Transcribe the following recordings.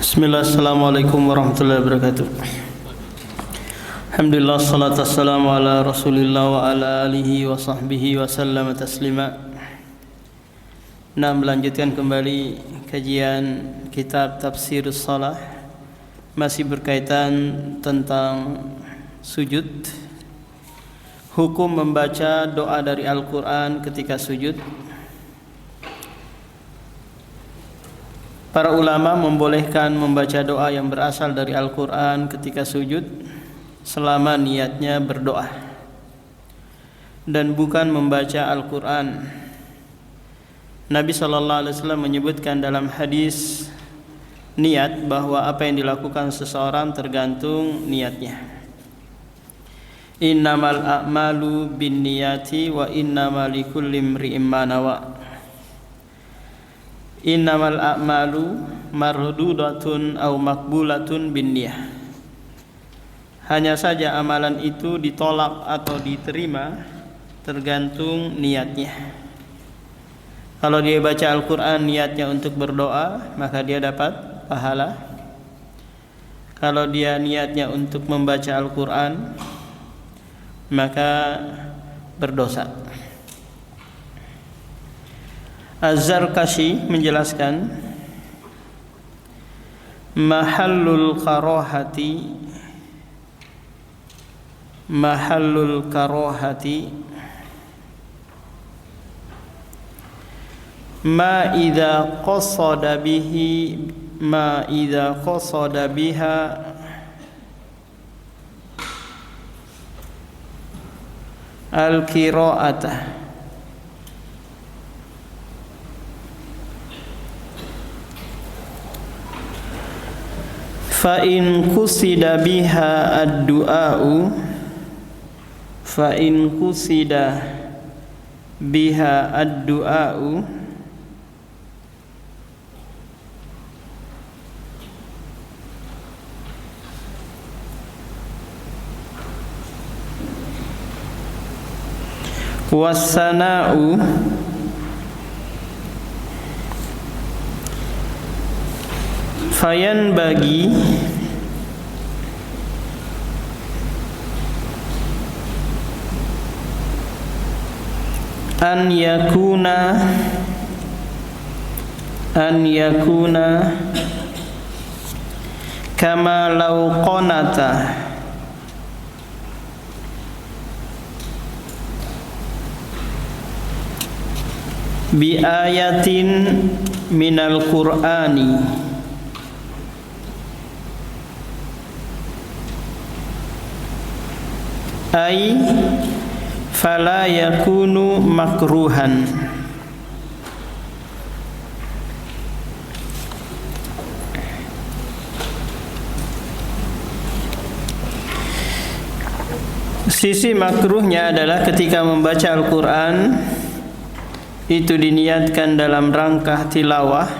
Bismillah, assalamualaikum warahmatullahi wabarakatuh. Alhamdulillah, salatu wassalamu ala rasulillah wa ala alihi wa sahbihi wa sallam taslima. Nah, melanjutkan kembali kajian kitab Tafsirus Shalah, masih berkaitan tentang sujud, hukum membaca doa dari Al-Quran ketika sujud. Para ulama membolehkan membaca doa yang berasal dari Al-Quran ketika sujud selama niatnya berdoa dan bukan membaca Al-Quran. Nabi SAW menyebutkan dalam hadis niat bahwa apa yang dilakukan seseorang tergantung niatnya. Innamal a'malu binniyati wa innamal likulli imri'in ma nawa. Innamal a'malu mardudatun aw makbulatun binniyah. Hanya saja amalan itu ditolak atau diterima tergantung niatnya. Kalau dia baca Al-Quran niatnya untuk berdoa, maka dia dapat pahala. Kalau dia niatnya untuk membaca Al-Quran, maka berdosa. Az-Zarkashi menjelaskan mahallul karahati ma idza qasada biha al-qira'atah fa in qusida biha ad-du'a'u was-sana'u fayanbaghi an yakuna kama law qanata bi ayatin minal qur'ani ay fala yakunu makruhan. Sisi makruhnya adalah ketika membaca Al-Quran itu diniatkan dalam rangka tilawah,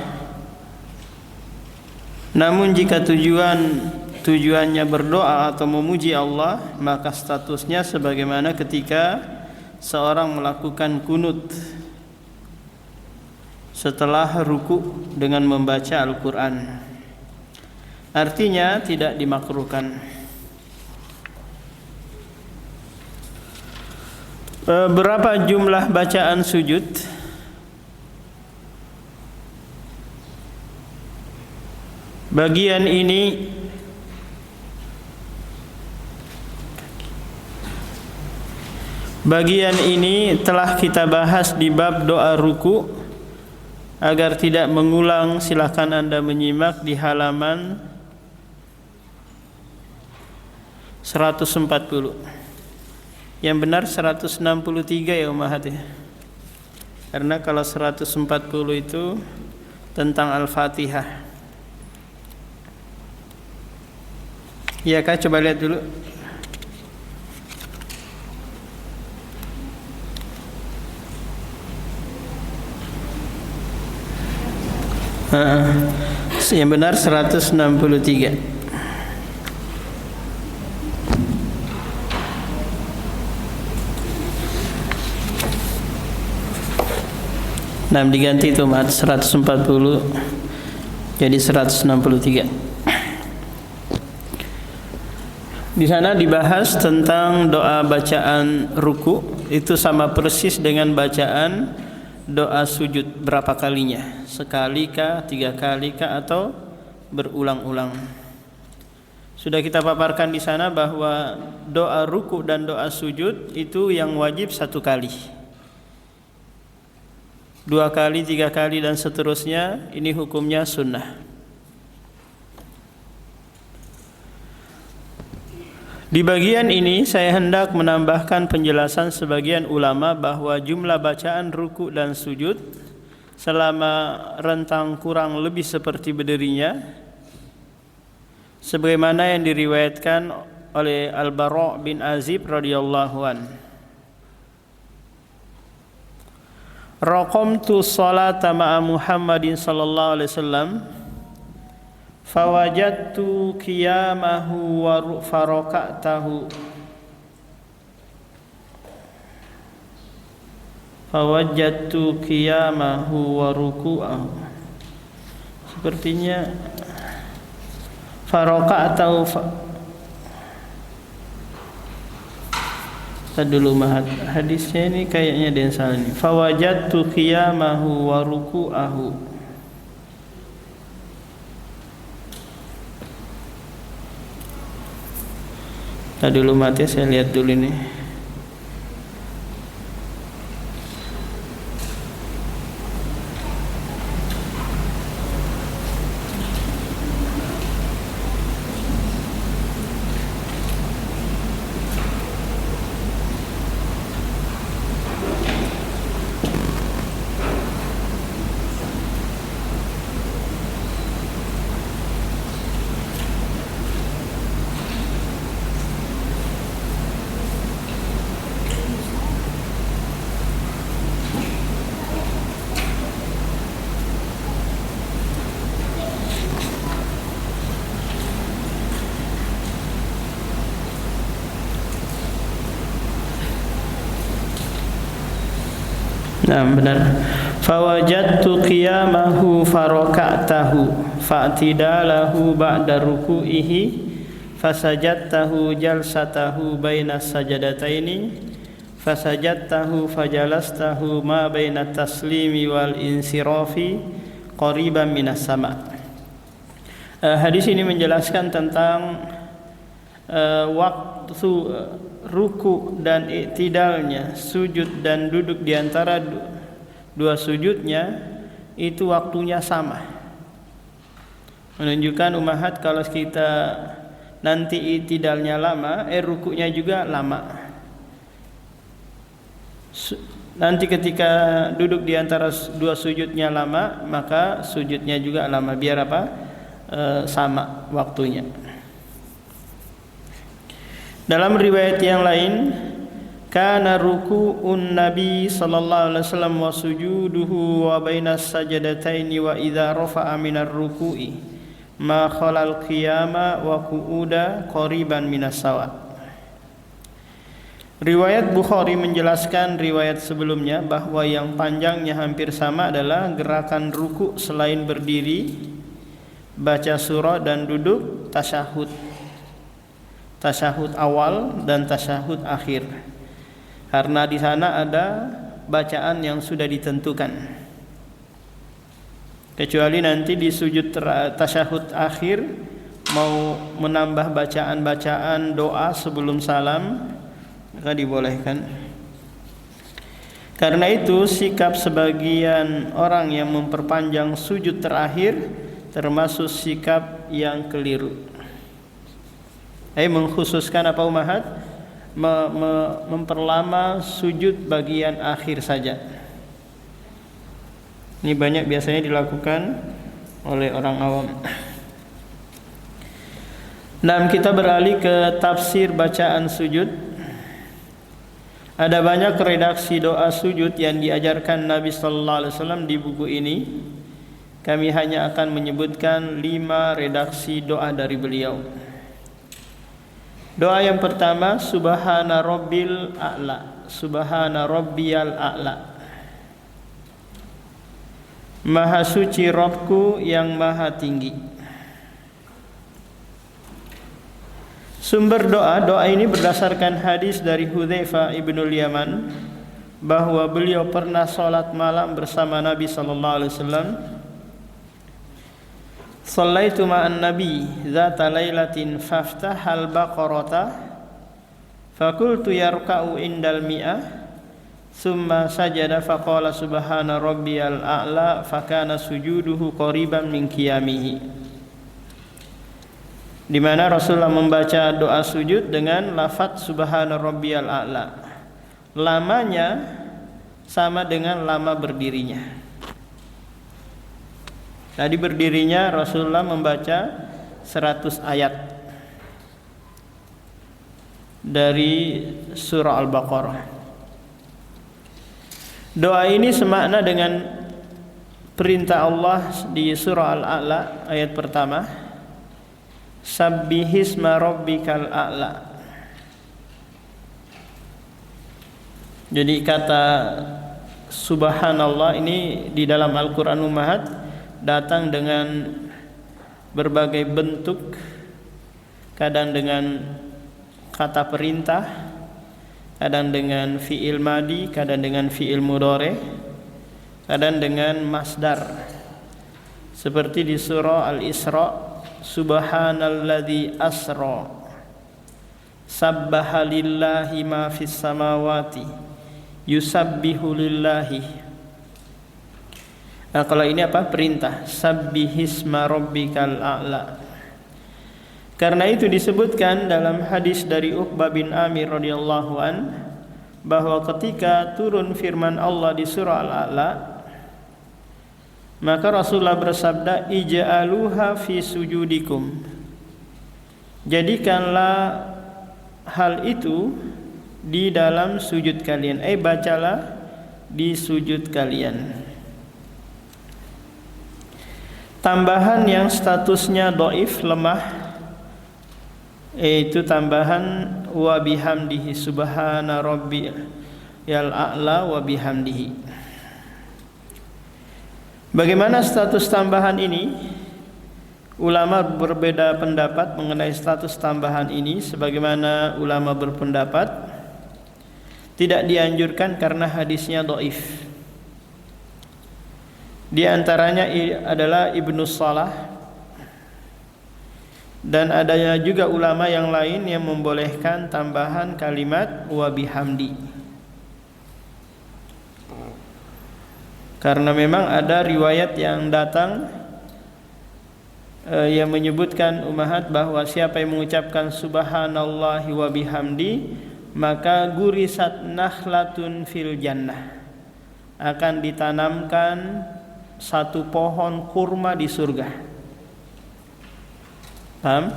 namun jika tujuannya berdoa atau memuji Allah, maka statusnya sebagaimana ketika seorang melakukan kunut setelah ruku dengan membaca Al-Quran. Artinya tidak dimakruhkan. Berapa jumlah bacaan sujud? Bagian ini telah kita bahas di bab doa ruku. Agar tidak mengulang, silakan Anda menyimak di halaman 140. Yang benar 163 ya Ummahat ya. Karena kalau 140 itu tentang Al-Fatihah. Iya kah? Coba lihat dulu. Yang benar 163. Nah, diganti itu 140 Jadi 163. Di sana dibahas tentang doa bacaan ruku, itu sama persis dengan bacaan doa sujud. Berapa kalinya? Sekali kah, 3 kali kah, atau berulang-ulang? Sudah kita paparkan di sana bahwa doa ruku dan doa sujud itu yang wajib 1 kali. 2 kali, 3 kali dan seterusnya ini hukumnya sunnah. Di bagian ini saya hendak menambahkan penjelasan sebagian ulama bahwa jumlah bacaan ruku dan sujud selama rentang kurang lebih seperti berdirinya, sebagaimana yang diriwayatkan oleh Al-Bara' bin Azib radhiyallahu an. Raqamtu sholata ma'a Muhammadin sallallahu alaihi wasallam fawajadtu qiyamahu wa faraka'tahu fawajadtu qiyamahu wa ruku'ahu. Sepertinya faraka'tahu dulu hadisnya ini kayaknya ada yang salah nih. Fawajadtu qiyamahu wa ruku'ahu. Tadi dulu mati, saya lihat dulu nih. Nah, benar. Fawajadtu qiyamahu faraka'tahu fa'tidalahu ba'da ruku'ihi fasajadtahu jalsatahu baina sajadataini fasajadtahu fajalastahu ma baina taslimi wal insirafi qariban minas sama'. Hadis ini menjelaskan tentang waktu ruku dan iktidalnya, sujud dan duduk di antara dua sujudnya itu waktunya sama. Menunjukkan umahat kalau kita nanti iktidalnya lama, rukunya juga lama. Nanti ketika duduk di antara dua sujudnya lama, maka sujudnya juga lama. Biar apa? Sama waktunya. Dalam riwayat yang lain, kana ruku'un Nabi sallallahu alaihi wasallam wa sujuduhu wa bainas sajadataini wa idza rafa'a minar ruku'i ma khalal qiyama wa qu'uda qariban minas sawa. Riwayat Bukhari menjelaskan riwayat sebelumnya bahwa yang panjangnya hampir sama adalah gerakan ruku selain berdiri, baca surah dan duduk tasyahud. Tasyahud awal dan tasyahud akhir. Karena di sana ada bacaan yang sudah ditentukan. Kecuali nanti di sujud tasyahud akhir mau menambah bacaan-bacaan doa sebelum salam, maka dibolehkan. Karena itu sikap sebagian orang yang memperpanjang sujud terakhir termasuk sikap yang keliru. Mengkhususkan apa umahat? Memperlama sujud bagian akhir saja. Ini banyak biasanya dilakukan oleh orang awam. Nah, kita beralih ke tafsir bacaan sujud. Ada banyak redaksi doa sujud yang diajarkan Nabi sallallahu alaihi wasallam di buku ini. Kami hanya akan menyebutkan 5 redaksi doa dari beliau. Doa yang pertama, Subhana Rabbil A'la, Subhana Rabbiyal A'la. Maha suci Rabbku yang maha tinggi. Sumber doa ini berdasarkan hadis dari Hudzaifah ibnul Yaman bahwa beliau pernah salat malam bersama Nabi sallallahu alaihi wasallam. Shallaitu ma'an nabi zata lailatin faftahal baqarata faqultu yarka'u indal mi'ah summa sajada faqala subhana rabbiyal a'la fakana sujuduhu qariban min qiyamihi. Di mana Rasulullah membaca doa sujud dengan lafaz subhana rabbiyal a'la. Lamanya sama dengan lama berdirinya. Tadi berdirinya Rasulullah membaca 100 ayat dari surah Al-Baqarah. Doa ini semakna dengan perintah Allah di surah Al-A'la ayat pertama, Sabbihisma rabbikal a'la. Jadi kata subhanallah ini di dalam Al-Quran Ummahat datang dengan berbagai bentuk, kadang dengan kata perintah, kadang dengan fi'il madi, kadang dengan fi'il mudhari, kadang dengan masdar. Seperti di surah Al-Isra, subhanalladzi asra sabbaha lillahi ma fis samawati yusabbihu lillahi. Nah, kalau ini apa? Perintah. Sabbihisma rabbikal a'la. Karena itu disebutkan dalam hadis dari Uqbah bin Amir radhiyallahu an bahwa ketika turun firman Allah di surah Al-A'la, maka Rasulullah bersabda, ij'aluha fi sujudikum. Jadikanlah hal itu di dalam sujud kalian. Bacalah di sujud kalian. Tambahan yang statusnya dhaif, lemah, yaitu tambahan wa bihamdihi subhana rabbiyal a'la wa bihamdihi. Bagaimana status tambahan ini? Ulama berbeda pendapat mengenai status tambahan ini. Sebagaimana ulama berpendapat tidak dianjurkan karena hadisnya dhaif. Di antaranya adalah Ibnu Salah, dan adanya juga ulama yang lain yang membolehkan tambahan kalimat wa bihamdi. Karena memang ada riwayat yang datang yang menyebutkan ummahat bahwa siapa yang mengucapkan subhanallahi wa bihamdi maka gurisat nakhlatun fil jannah, akan ditanamkan satu pohon kurma di surga. Paham?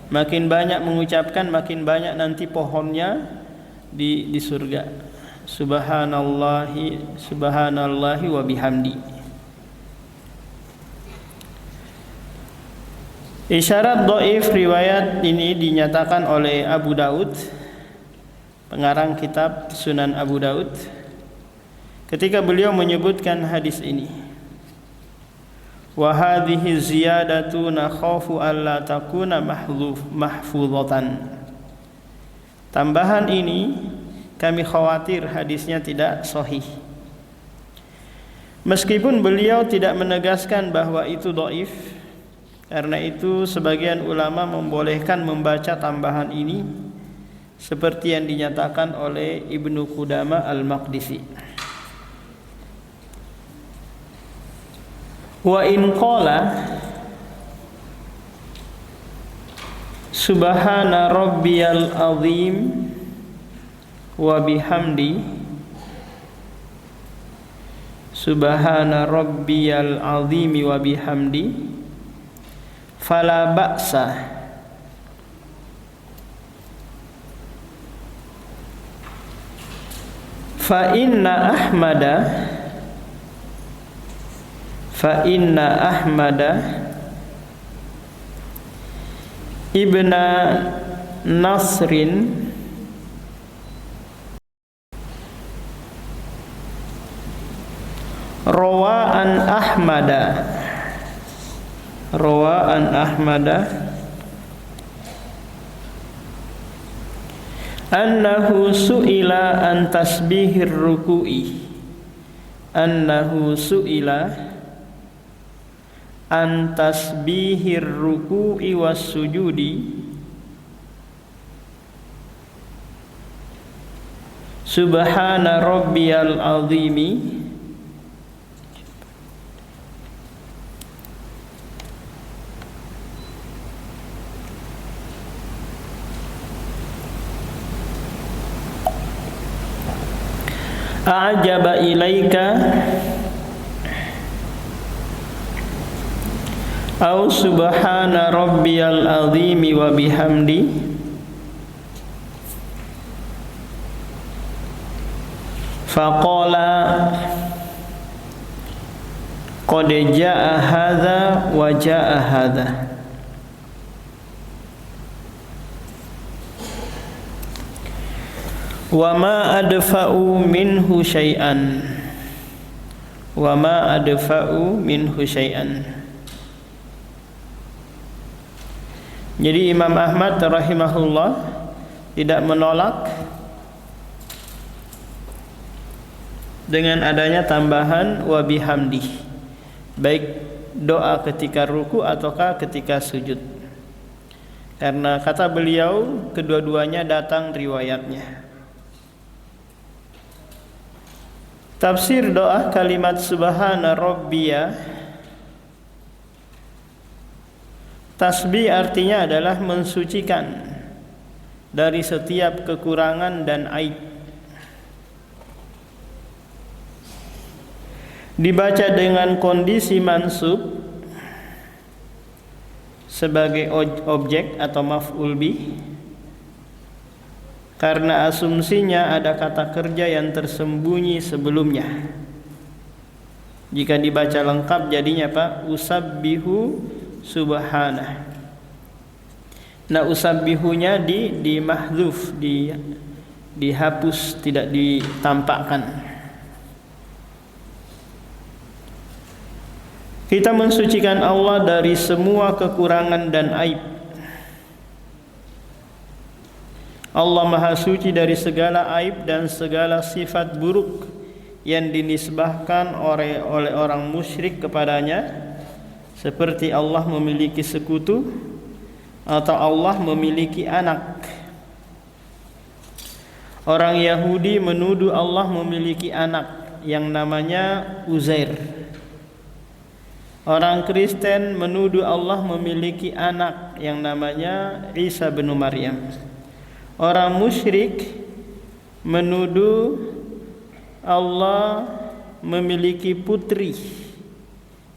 Makin banyak mengucapkan, makin banyak nanti pohonnya di surga. Subhanallahi wa bihamdi. Isyarat dhaif riwayat ini dinyatakan oleh Abu Daud, pengarang kitab Sunan Abu Daud, ketika beliau menyebutkan hadis ini. Wa hadhihi ziyadatu nakhafu alla takuna mahfuzatan. Tambahan ini kami khawatir hadisnya tidak sahih. Meskipun beliau tidak menegaskan bahwa itu dhaif, karena itu sebagian ulama membolehkan membaca tambahan ini seperti yang dinyatakan oleh Ibnu Qudamah Al-Maqdisi. Wa in qala subhana rabbiyal azim wa bihamdi subhana rabbiyal azim wa bihamdi fala ba'sa fa inna Ahmada ibna Nasrin Rawa an Ahmada annahu su'ila an tasbihir ruku'i was sujudi subhana rabbiyal azimi a'jaba ilaika au subhana rabbiyal azimi wa bihamdi faqala qad jaa hadza wa jaa hadza wa ma adfa'u minhu syai'an Jadi Imam Ahmad rahimahullah tidak menolak dengan adanya tambahan wa bihamdi, baik doa ketika ruku ataukah ketika sujud, karena kata beliau kedua-duanya datang riwayatnya. Tafsir doa kalimat subhana rabbiyah, tasbih artinya adalah mensucikan dari setiap kekurangan dan aib. Dibaca dengan kondisi mansub sebagai objek atau maf'ul bih, karena asumsinya ada kata kerja yang tersembunyi sebelumnya. Jika dibaca lengkap jadinya apa? Usabbihu subhanah. Nah, usabbihunya di mahdzuf, dihapus, tidak ditampakkan. Kita mensucikan Allah dari semua kekurangan dan aib. Allah Maha Suci dari segala aib dan segala sifat buruk yang dinisbahkan oleh orang musyrik kepadanya, seperti Allah memiliki sekutu atau Allah memiliki anak. Orang Yahudi menuduh Allah memiliki anak yang namanya Uzair. Orang Kristen menuduh Allah memiliki anak yang namanya Isa bin Maryam. Orang musyrik menuduh Allah memiliki putri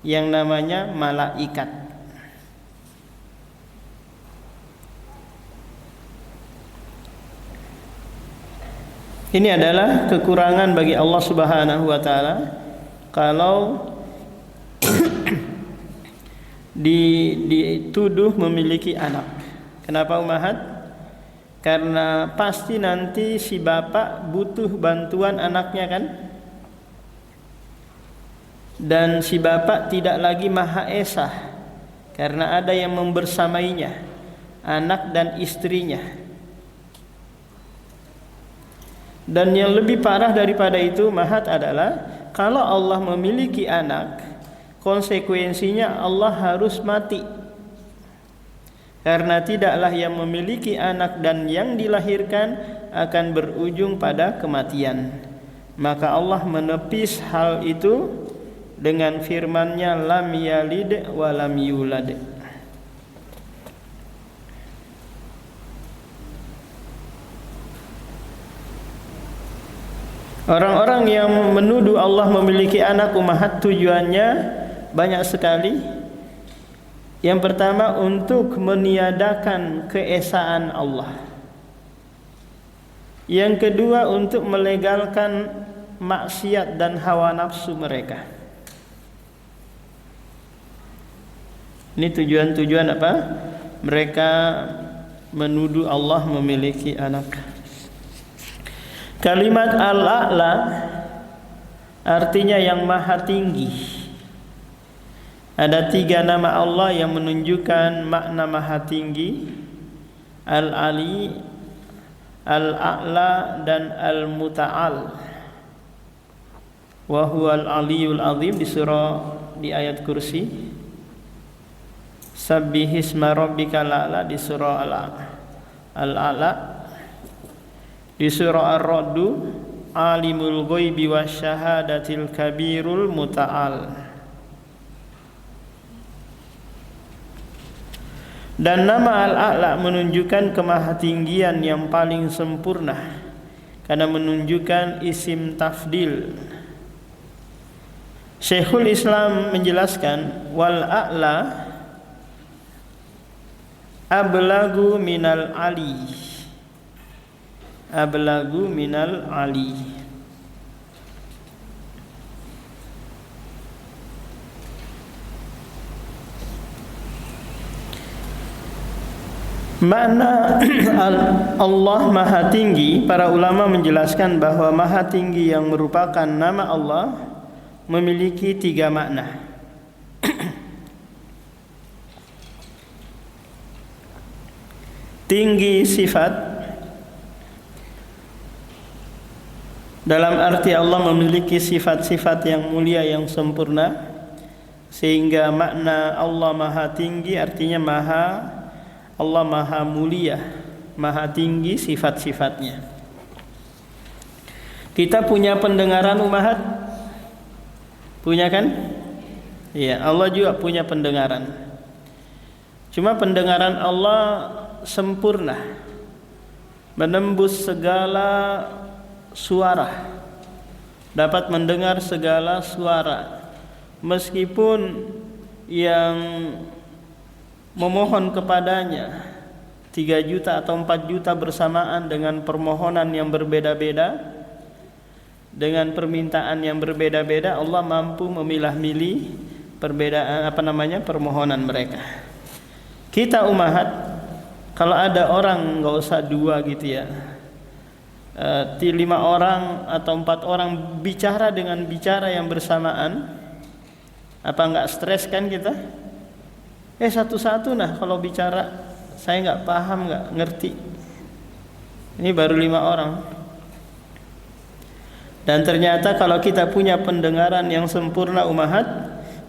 yang namanya malaikat. Ini adalah kekurangan bagi Allah Subhanahu wa taala kalau dituduh memiliki anak. Kenapa ummahat? Karena pasti nanti si bapak butuh bantuan anaknya kan? Dan si bapak tidak lagi Maha Esa, karena ada yang membersamainya, anak dan istrinya. Dan yang lebih parah daripada itu ummahat adalah kalau Allah memiliki anak, konsekuensinya Allah harus mati. Karena tidaklah yang memiliki anak dan yang dilahirkan akan berujung pada kematian. Maka Allah menepis hal itu dengan firman-Nya lam yalid wa lam yulad. Orang-orang yang menuduh Allah memiliki anak ummahat tujuannya banyak sekali. Yang pertama untuk meniadakan keesaan Allah. Yang kedua untuk melegalkan maksiat dan hawa nafsu mereka. Ini tujuan-tujuan apa? Mereka menuduh Allah memiliki anak. Kalimat al-a'la artinya yang maha tinggi. Ada 3 nama Allah yang menunjukkan makna maha tinggi: Al-Ali, Al-A'la, dan Al-Muta'al. Wa huwal aliyul azim di ayat kursi. Sabbihisma rabbikal a'la di surah Al-A'la. Di surah Ar-Ra'd, alimul ghaibi wasyahadatil kabirul muta'al. Dan nama Al-A'la menunjukkan kemahatinggian yang paling sempurna karena menunjukkan isim tafdil. Syekhul Islam menjelaskan, wal a'la ablagu minal ali. Ablagu minal ali. Makna Allah Maha Tinggi, para ulama menjelaskan bahwa Maha Tinggi yang merupakan nama Allah memiliki 3 makna. Tinggi sifat, dalam arti Allah memiliki sifat-sifat yang mulia yang sempurna, sehingga makna Allah Maha Tinggi artinya Allah Maha Mulia, Maha Tinggi sifat-sifatnya. Kita punya pendengaran umahat? Punya kan? Iya, Allah juga punya pendengaran. Cuma pendengaran Allah sempurna, menembus segala suara, dapat mendengar segala suara. Meskipun yang memohon kepadanya 3 juta atau 4 juta bersamaan dengan permohonan yang berbeda-beda, dengan permintaan yang berbeda-beda, Allah mampu memilah-milih perbedaan permohonan mereka. Kita umahat, kalau ada orang, nggak usah 2 gitu ya, 5 orang atau 4 orang bicara dengan bicara yang bersamaan, apa nggak stres kan kita? Satu-satu nah kalau bicara, saya nggak paham, nggak ngerti. Ini baru 5 orang. Dan ternyata kalau kita punya pendengaran yang sempurna umahat,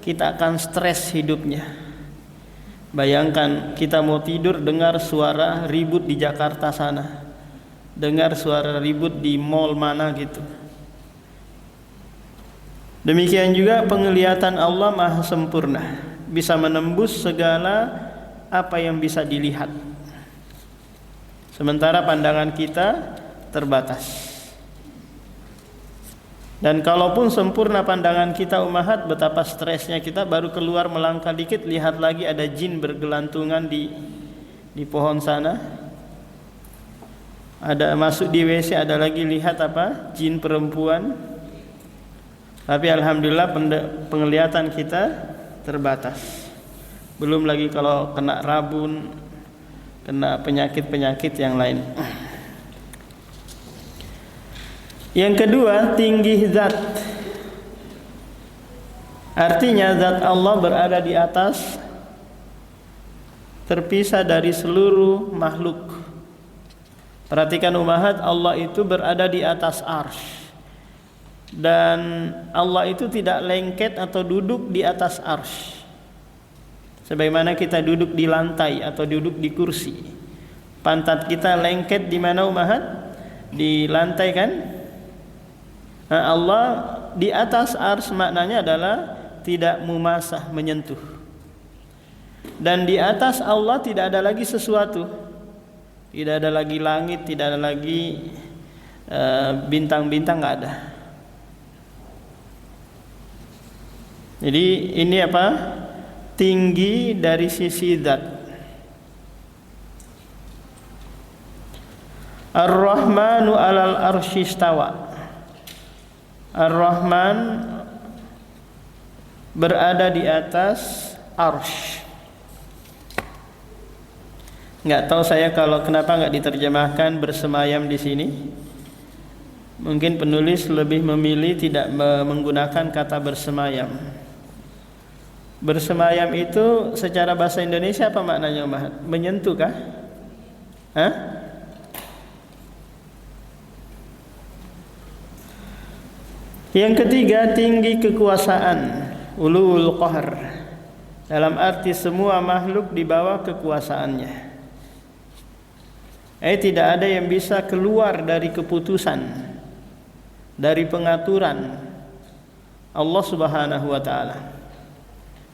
kita akan stres hidupnya. Bayangkan kita mau tidur dengar suara ribut di Jakarta sana, dengar suara ribut di mall mana gitu. Demikian juga penglihatan Allah Maha sempurna, bisa menembus segala apa yang bisa dilihat, sementara pandangan kita terbatas. Dan kalaupun sempurna pandangan kita umahat, betapa stresnya kita, baru keluar melangkah dikit, lihat lagi ada jin bergelantungan di pohon sana. Ada masuk di WC, ada lagi lihat jin perempuan. Tapi alhamdulillah penglihatan kita terbatas. Belum lagi kalau kena rabun, kena penyakit-penyakit yang lain. Yang kedua, tinggi zat. Artinya zat Allah berada di atas, terpisah dari seluruh makhluk. Perhatikan umahat, Allah itu berada di atas arsy. Dan Allah itu tidak lengket atau duduk di atas arsy sebagaimana kita duduk di lantai atau duduk di kursi. Pantat kita lengket di mana umahat? Di lantai kan? Nah, Allah di atas arsy maknanya adalah tidak mumasah, menyentuh. Dan di atas Allah tidak ada lagi sesuatu. Tidak ada lagi langit, tidak ada lagi bintang-bintang, nggak ada. Jadi ini tinggi dari sisi zat. Ar-Rahmanu 'alal arsy istawa. Ar-Rahman berada di atas arsy. Nggak tahu saya kalau kenapa nggak diterjemahkan bersemayam di sini. Mungkin penulis lebih memilih tidak menggunakan kata bersemayam. Bersemayam itu secara bahasa Indonesia apa maknanya, Mahat? Menyentuh kah? Hah? Yang ketiga, tinggi kekuasaan, ulul qahr. Dalam arti semua makhluk di bawah kekuasaannya. Tidak ada yang bisa keluar dari keputusan, dari pengaturan Allah Subhanahu wa taala.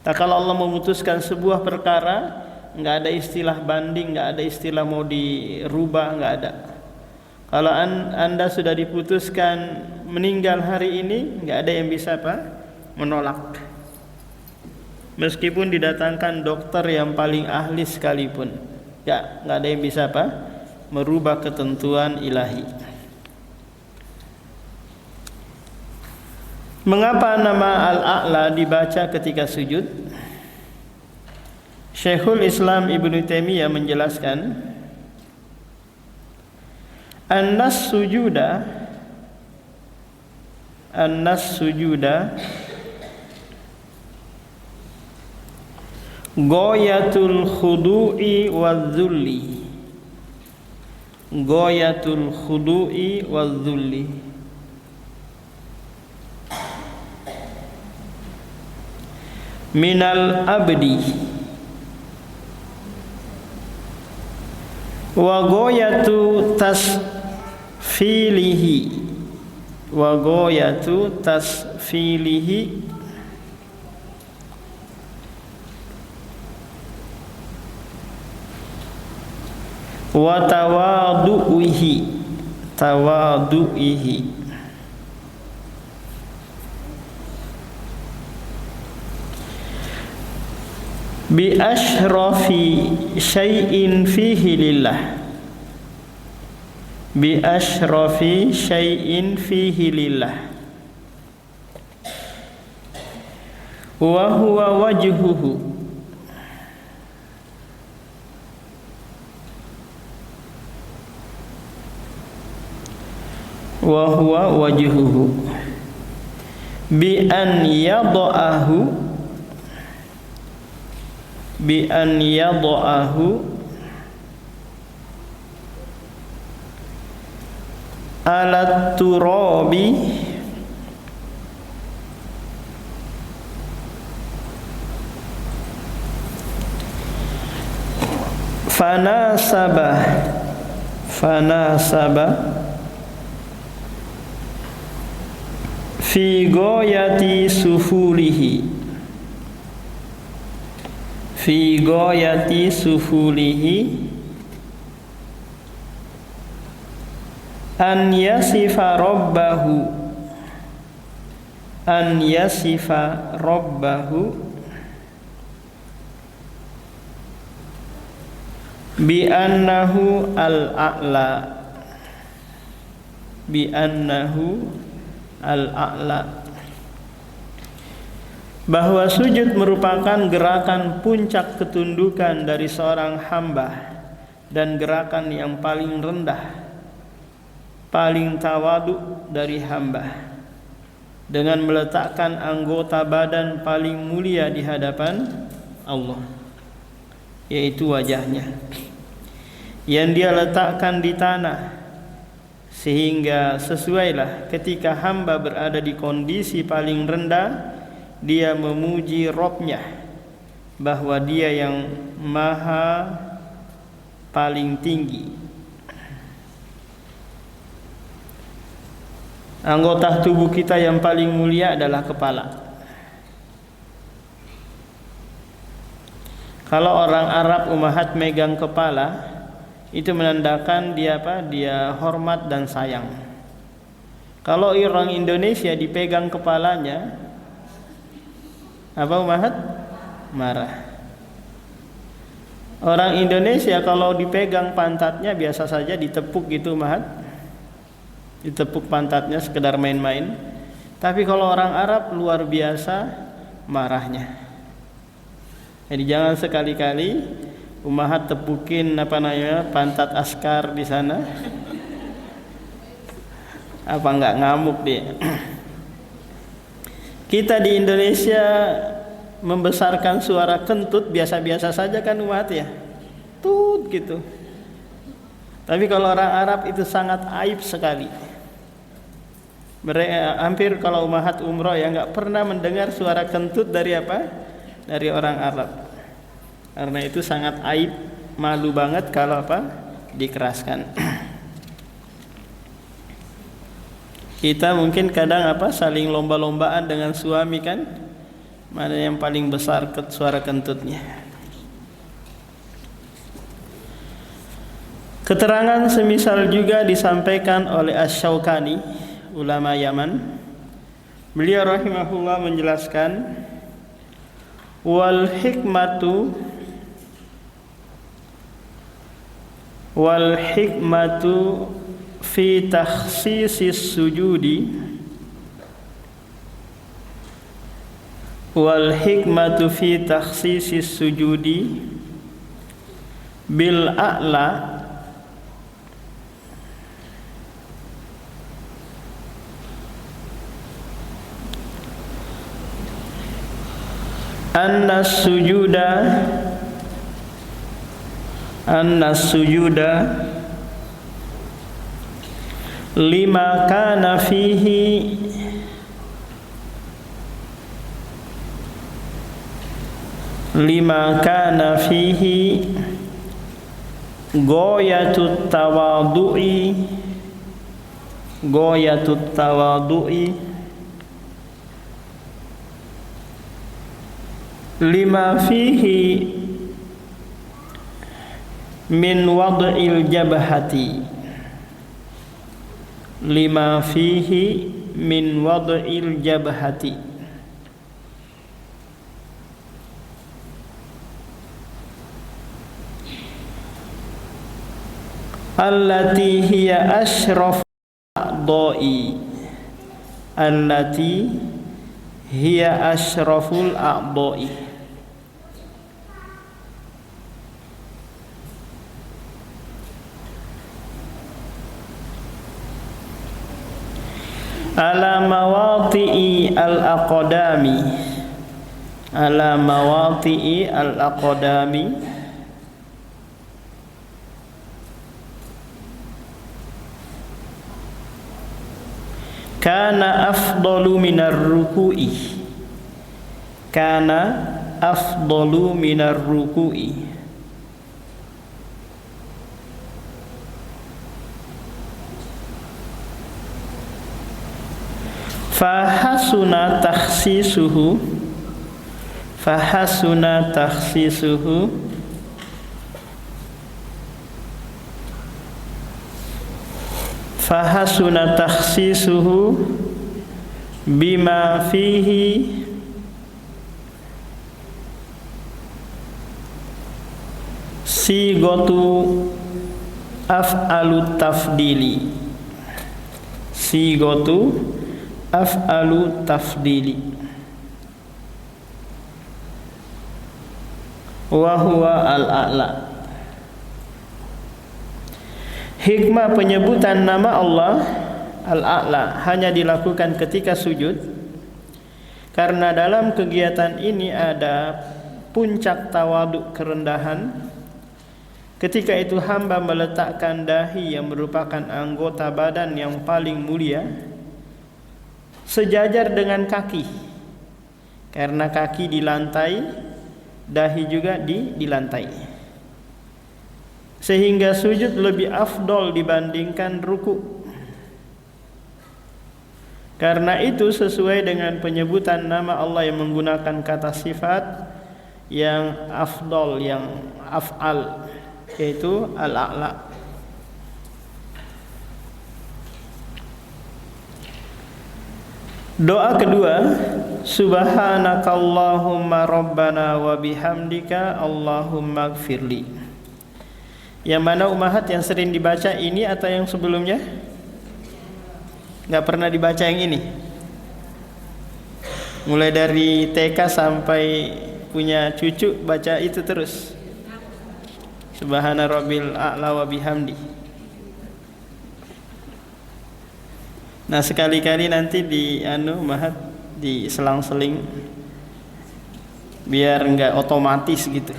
Tak kalau Allah memutuskan sebuah perkara, enggak ada istilah banding, enggak ada istilah mau dirubah, enggak ada. Kalau Anda sudah diputuskan meninggal hari ini, enggak ada yang bisa menolak. Meskipun didatangkan dokter yang paling ahli sekalipun, enggak ada yang bisa merubah ketentuan ilahi. Mengapa nama Al-A'la dibaca ketika sujud? Syekhul Islam Ibnu Taimiyah menjelaskan, An-nas sujuda ghayatul khudu'i wadh-dhulli. Ghayatul khudu'i wadh-dhulli. Minal abdi wa ghayatu tasfilihi wa tawadu'ihi bi ashrafi syai'in fihi lillah wa huwa wajhuhu bi an yada'ahu ala turabi fanasaba fi ghayati sufulihi an yasifa rabbahu bi annahu al-a'la, bahwa sujud merupakan gerakan puncak ketundukan dari seorang hamba dan gerakan yang paling rendah, paling tawadu dari hamba, dengan meletakkan anggota badan paling mulia di hadapan Allah, yaitu wajahnya, yang dia letakkan di tanah, sehingga sesuailah ketika hamba berada di kondisi paling rendah, dia memuji Rabb-nya, bahwa dia yang maha paling tinggi. Anggota tubuh kita yang paling mulia adalah kepala. Kalau orang Arab umahat megang kepala, itu menandakan dia dia hormat dan sayang. Kalau orang Indonesia dipegang kepalanya, apa umahat? Marah. Orang Indonesia kalau dipegang pantatnya biasa saja ditepuk gitu umahat, ditepuk pantatnya sekedar main-main. Tapi kalau orang Arab luar biasa marahnya. Jadi jangan sekali-kali umahat tepukin pantat askar di sana, Apa enggak ngamuk dia? Kita di Indonesia membesarkan suara kentut biasa-biasa saja kan umat ya, tut gitu. Tapi kalau orang Arab itu sangat aib sekali. Mereka hampir kalau umahat umroh ya nggak pernah mendengar suara kentut dari apa? Dari orang Arab. Karena itu sangat aib, malu banget kalau apa? Dikeraskan. Kita mungkin kadang apa? Saling lomba-lombaan dengan suami kan? Mana yang paling besar suara kentutnya. Keterangan semisal juga disampaikan oleh Asy-Syaukani, ulama Yaman. Beliau rahimahullah menjelaskan, wal hikmatu fi takhsisis sujudi wal hikmatu fi takhsisis sujudi bil a'la anna sujuda lima kana fihi ghayatut tawadu'i lima fihi min wad'il jabhati allati hiya asyraful a'dha'i ala mawati'i al-aqdami kana afdalu minar ruku'i fahasuna takhsisuhu bima fihi sigatu af'alu tafdili wa huwa al-a'la. Hikmah penyebutan nama Allah al-a'la hanya dilakukan ketika sujud karena dalam kegiatan ini ada puncak tawaduk kerendahan. Ketika itu hamba meletakkan dahi yang merupakan anggota badan yang paling mulia sejajar dengan kaki, karena kaki di lantai, dahi juga di lantai, sehingga sujud lebih afdol dibandingkan ruku. Karena itu sesuai dengan penyebutan nama Allah yang menggunakan kata sifat yang afdol, yang af'al, yaitu al-a'la. Doa kedua, subhanakallahumma rabbana wa bihamdika allahumma gfirli. Yang mana umahat yang sering dibaca ini atau yang sebelumnya? Gak pernah dibaca yang ini. Mulai dari TK sampai punya cucu baca itu terus. Subhana rabbil a'la wa bihamdi. Nah, sekali-kali nanti di Mahat di selang-seling biar enggak otomatis gitu.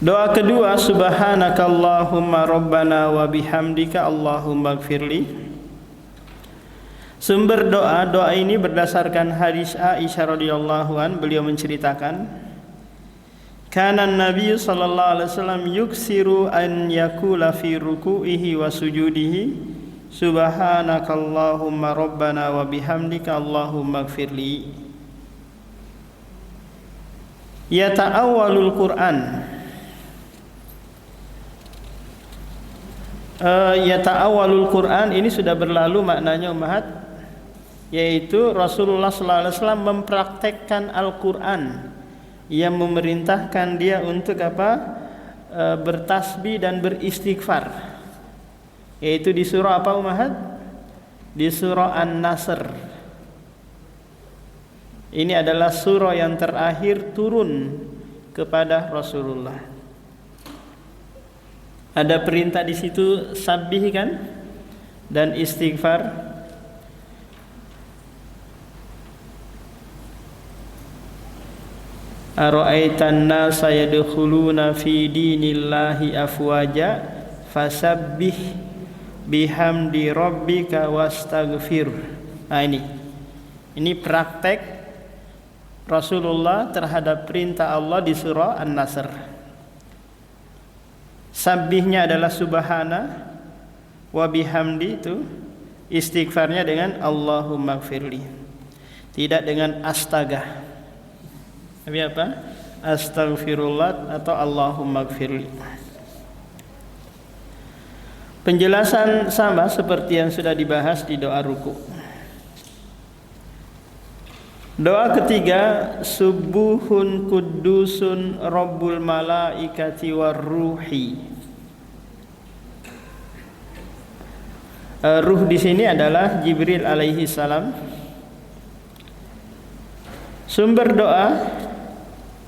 Doa kedua, subhanakallahumma rabbana wa bihamdika allahumma ighfirli. Sumber doa ini berdasarkan hadis Aisyah radhiyallahu an, beliau menceritakan, kana Nabi sallallahu alaihi wasallam yuksiru an yaqula fi ruku'ihi wa sujudihi subhanakallahumma rabbana wa bihamdika allahumma ighfirli. Yata'awwalul Qur'an. Yata'awwalul Qur'an ini sudah berlalu maknanya Ummahat, yaitu Rasulullah sallallahu alaihi wasallam mempraktekkan Al-Qur'an yang memerintahkan dia untuk bertasbih dan beristighfar, yaitu di surah apa Ummahat? Di surah An-Nasr. Ini adalah surah yang terakhir turun kepada Rasulullah. Ada perintah di situ sabih kan dan istighfar. Ara'aitan nasa yadkhuluna fi dinillahi afwaja fasabbih bihamdi rabbika wastaghfir. Nah, ini praktek Rasulullah terhadap perintah Allah di surah An-Nasr. Sabbihnya adalah subhana, wa bihamdi itu istighfarnya dengan Allahumma gfirli, tidak dengan astaga. Tapi apa? Astaghfirullah atau Allahumma gfirli. Penjelasan sama seperti yang sudah dibahas di doa ruku. Doa ketiga, subuhun kuddusun rabbul malaikati warruhi. Ruh di sini adalah Jibril alaihi salam. Sumber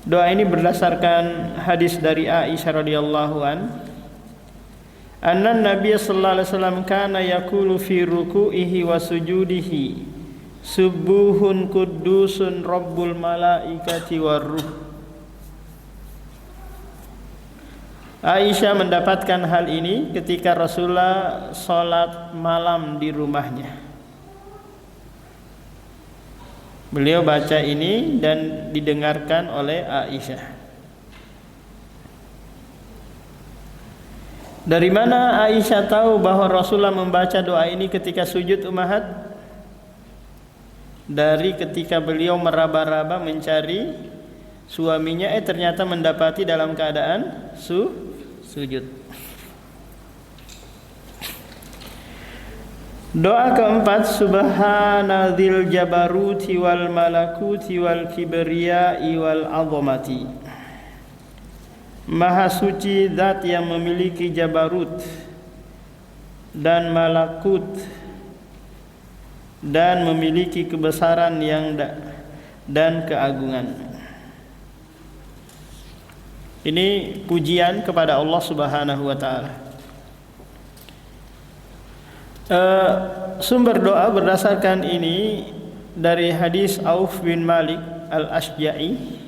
doa ini berdasarkan hadis dari Aisyah radhiyallahu an. Anna Nabiy sallallahu alaihi wasallam kana yaqulu fi ruku'ihi wa sujudihi subuhun kuddusun rabbul malaikati warruh. Aisyah mendapatkan hal ini ketika Rasulullah salat malam di rumahnya. Beliau baca ini dan didengarkan oleh Aisyah. Dari mana Aisyah tahu bahwa Rasulullah membaca doa ini ketika sujud Ummahat? Dari ketika beliau meraba-raba mencari suaminya, ternyata mendapati dalam keadaan sujud. Doa keempat, subhanadzil jabaruti wal malakuti wal kibriyai wal azamati. Maha suci zat yang memiliki jabarut dan malakut dan memiliki kebesaran dan keagungan. Ini pujian kepada Allah Subhanahu wa taala. Sumber doa berdasarkan ini dari hadis Auf bin Malik Al-Ashja'i.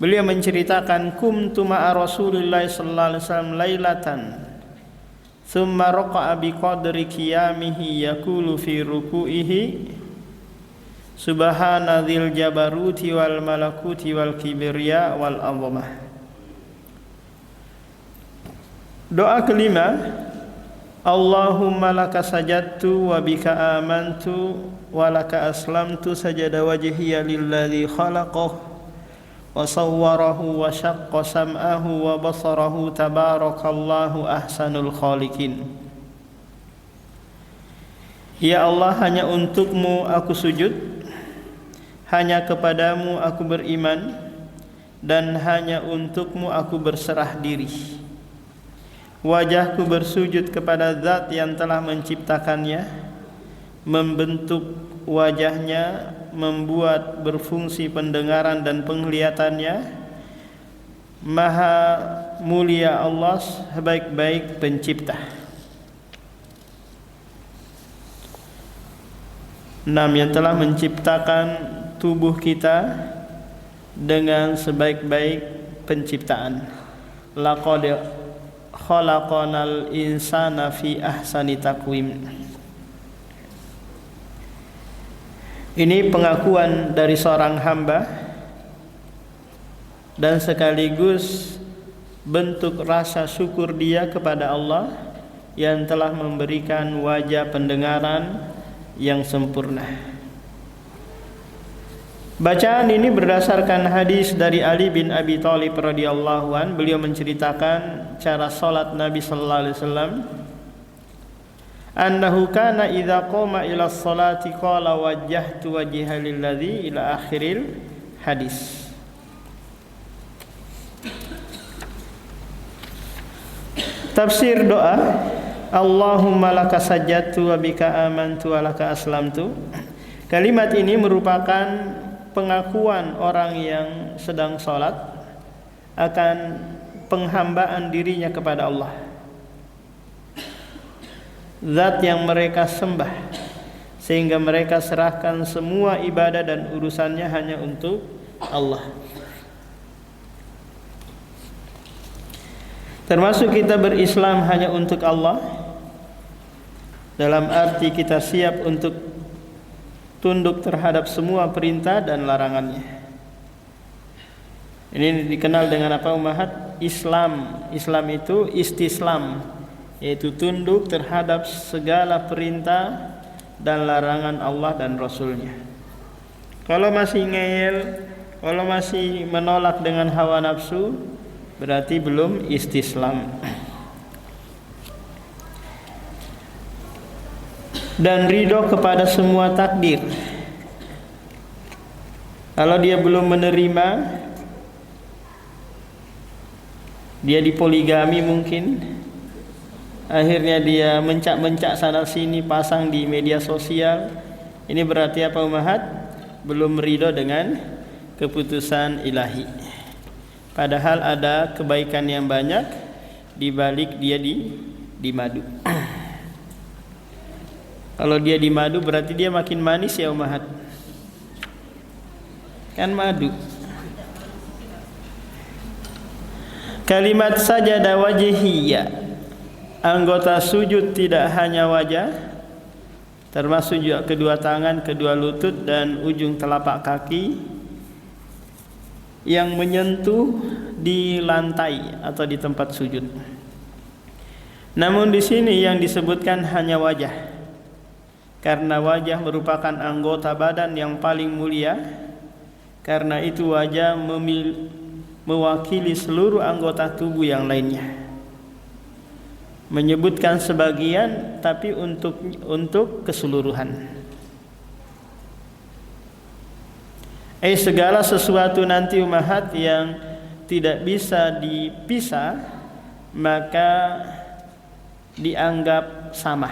Beliau menceritakan, kumtu ma'a Rasulillah sallallahu alaihi wasallam lailatan thumma raqa'a bi qadri qiyamihi yaqulu fi ruku'ihi subhanadzil jabaruti wal malakuti wal kibriya wal azamah. Doa kelima, Allahumma laka sajadtu wa bika amantu wa laka aslamtu sajada wajhiya lilladzi khalaqahu wa sawwarahu wa syaqqa sam'ahu wa basarahu tabarakallahu ahsanul khaliqin. Ya Allah, hanya untukmu aku sujud, hanya kepadamu aku beriman, dan hanya untukmu aku berserah diri. Wajahku bersujud kepada zat yang telah menciptakannya, membentuk wajahnya, membuat berfungsi pendengaran dan penglihatannya, Maha mulia Allah sebaik-baik pencipta. 6. Yang telah menciptakan tubuh kita dengan sebaik-baik penciptaan. Laqad khalaqanal insana fi ahsani taqwim. Ini pengakuan dari seorang hamba dan sekaligus bentuk rasa syukur dia kepada Allah yang telah memberikan wajah pendengaran yang sempurna. Bacaan ini berdasarkan hadis dari Ali bin Abi Thalib radhiyallahu an. Beliau menceritakan cara salat Nabi sallallahu alaihi wasallam. Annahu kana idza qama ila sholati qala wajjahtu wajhiya lilladzi ila akhiril hadis. Tafsir doa, Allahumma laka sajadtu wa bika amantu wa laka aslamtu. Kalimat ini merupakan pengakuan orang yang sedang sholat akan penghambaan dirinya kepada Allah, zat yang mereka sembah, sehingga mereka serahkan semua ibadah dan urusannya hanya untuk Allah. Termasuk kita berislam hanya untuk Allah, dalam arti kita siap untuk tunduk terhadap semua perintah dan larangannya. Ini dikenal dengan apa ummahat? Islam. Islam itu istislam, yaitu tunduk terhadap segala perintah dan larangan Allah dan Rasulnya. Kalau masih ngeyel, kalau masih menolak dengan hawa nafsu, berarti belum istislam. Dan ridho kepada semua takdir. Kalau dia belum menerima, dia dipoligami mungkin, akhirnya dia mencak-mencak sana sini, pasang di media sosial. Ini berarti apa ummahat? Belum ridho dengan keputusan ilahi. Padahal ada kebaikan yang banyak di balik dia di madu. Kalau dia di madu berarti dia makin manis ya ummahat. Kan madu. Kalimat sajada wajhiyya, anggota sujud tidak hanya wajah, termasuk juga kedua tangan, kedua lutut dan ujung telapak kaki yang menyentuh di lantai atau di tempat sujud. Namun di sini yang disebutkan hanya wajah, karena wajah merupakan anggota badan yang paling mulia. Karena itu wajah mewakili seluruh anggota tubuh yang lainnya. Menyebutkan sebagian tapi untuk keseluruhan. Segala sesuatu nanti ummahat yang tidak bisa dipisah maka dianggap sama.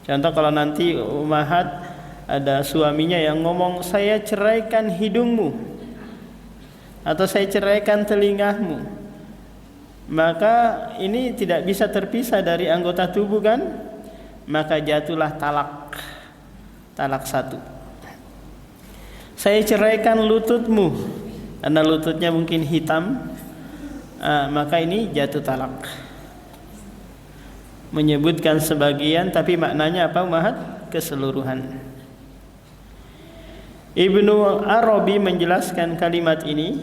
Contoh kalau nanti ummahat ada suaminya yang ngomong, saya ceraikan hidungmu atau saya ceraikan telingamu, maka ini tidak bisa terpisah dari anggota tubuh kan? Maka jatuhlah talak satu. Saya ceraikan lututmu, karena lututnya mungkin hitam, maka ini jatuh talak. Menyebutkan sebagian tapi maknanya apa ummahat? Keseluruhan. Ibnu Arabi menjelaskan kalimat ini,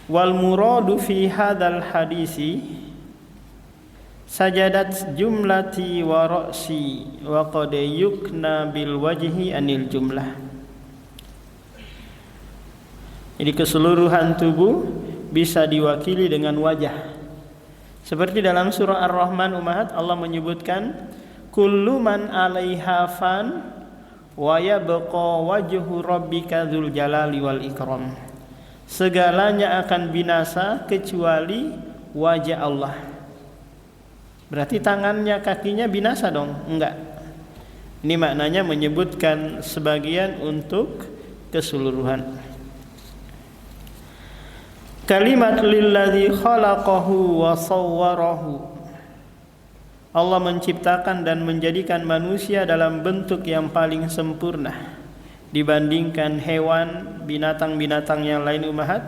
wal muradu fi hadzal hadisi sajadat jumlati wa ra'si wa qad yukna bil wajhi anil jumlah. Jadi keseluruhan tubuh bisa diwakili dengan wajah. Seperti dalam surah Ar-Rahman ummahat, Allah menyebutkan kullu man 'alaiha fan wa yabqa wajhu rabbika dzul jalali wal ikram. Segalanya akan binasa kecuali wajah Allah. Berarti tangannya, kakinya binasa dong? Enggak. Ini maknanya menyebutkan sebagian untuk keseluruhan. Kalimat lilladzi khalaqahu wa sawwarahu. Allah menciptakan dan menjadikan manusia dalam bentuk yang paling sempurna dibandingkan hewan, binatang-binatang yang lain ummahat.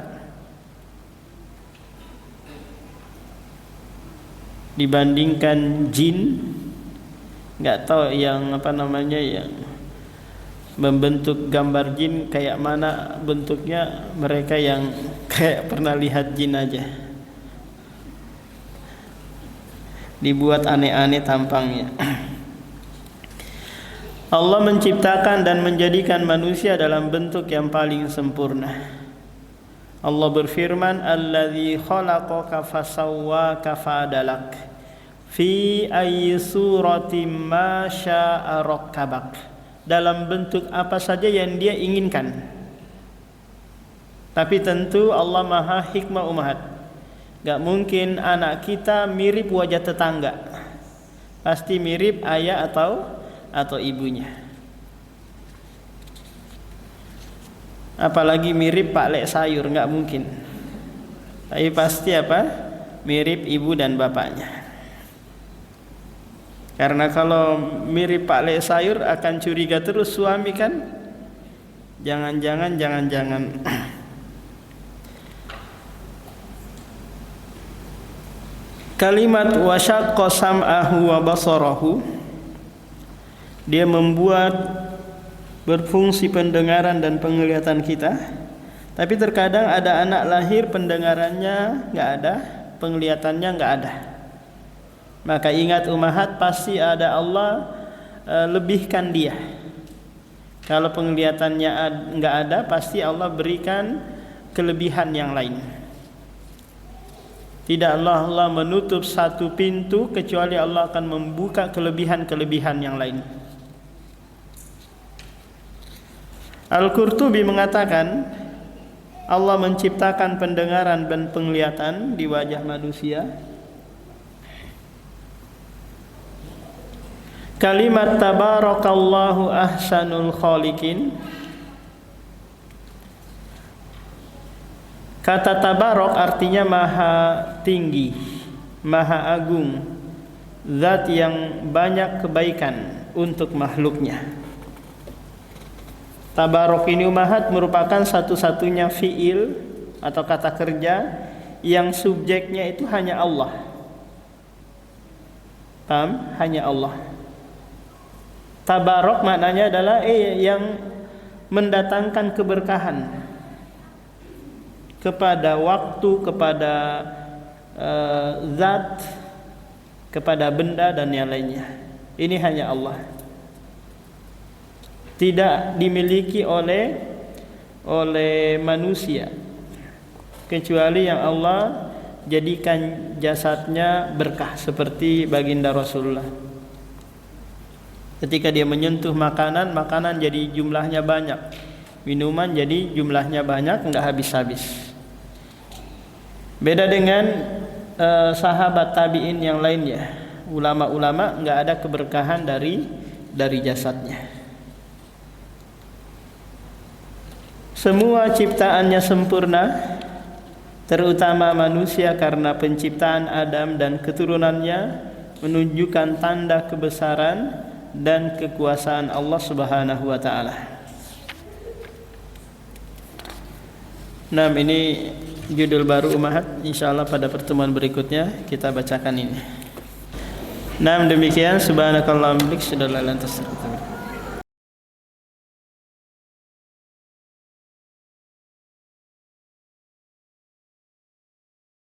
Dibandingkan jin, nggak tahu yang apa namanya, yang membentuk gambar jin kayak mana bentuknya, mereka yang kayak pernah lihat jin aja, dibuat aneh-aneh tampangnya. Allah menciptakan dan menjadikan manusia dalam bentuk yang paling sempurna. Allah berfirman, alladzi khalaqaka fasawwaka fa'adalak fi ayyi suratin ma syaa rakkabak. Dalam bentuk apa saja yang dia inginkan. Tapi tentu Allah maha hikmah ummahat. Gak mungkin anak kita mirip wajah tetangga. Pasti mirip ayah atau ibunya. Apalagi mirip Pak Lek sayur, gak mungkin. Tapi pasti apa? Mirip ibu dan bapaknya. Karena kalau mirip Pak Lek sayur akan curiga terus suami kan. Jangan-jangan. Kalimat wasyaqqa sam'ahu wa basarahu. Dia membuat berfungsi pendengaran dan penglihatan kita. Tapi terkadang ada anak lahir pendengarannya enggak ada, penglihatannya enggak ada. Maka ingat ummahat, pasti ada Allah lebihkan dia. Kalau penglihatannya enggak ada, pasti Allah berikan kelebihan yang lain. Tidak Allah menutup satu pintu kecuali Allah akan membuka kelebihan-kelebihan yang lain. Al-Qurtubi mengatakan Allah menciptakan pendengaran dan penglihatan di wajah manusia. Kalimat tabarakallahu ahsanul khaliqin. Kata tabarok artinya maha tinggi, maha agung, zat yang banyak kebaikan untuk makhluknya. Tabarok ini ummahat merupakan satu-satunya fiil atau kata kerja yang subjeknya itu hanya Allah. Paham? Hanya Allah. Tabarok maknanya adalah yang mendatangkan keberkahan kepada waktu, kepada zat, kepada benda dan yang lainnya. Ini hanya Allah. Tidak dimiliki oleh manusia kecuali yang Allah jadikan jasadnya berkah seperti baginda Rasulullah. Ketika dia menyentuh makanan jadi jumlahnya banyak, minuman jadi jumlahnya banyak, enggak habis-habis. Beda dengan sahabat tabi'in yang lainnya, ulama-ulama enggak ada keberkahan dari jasadnya. Semua ciptaannya sempurna, terutama manusia karena penciptaan Adam dan keturunannya menunjukkan tanda kebesaran dan kekuasaan Allah Subhanahu wa taala. Nah, ini judul baru ummahat. Insyaallah pada pertemuan berikutnya kita bacakan ini. Nah, demikian subhanakallahumma wa bihamdika asyhadu an la ilaha illa anta astaghfiruka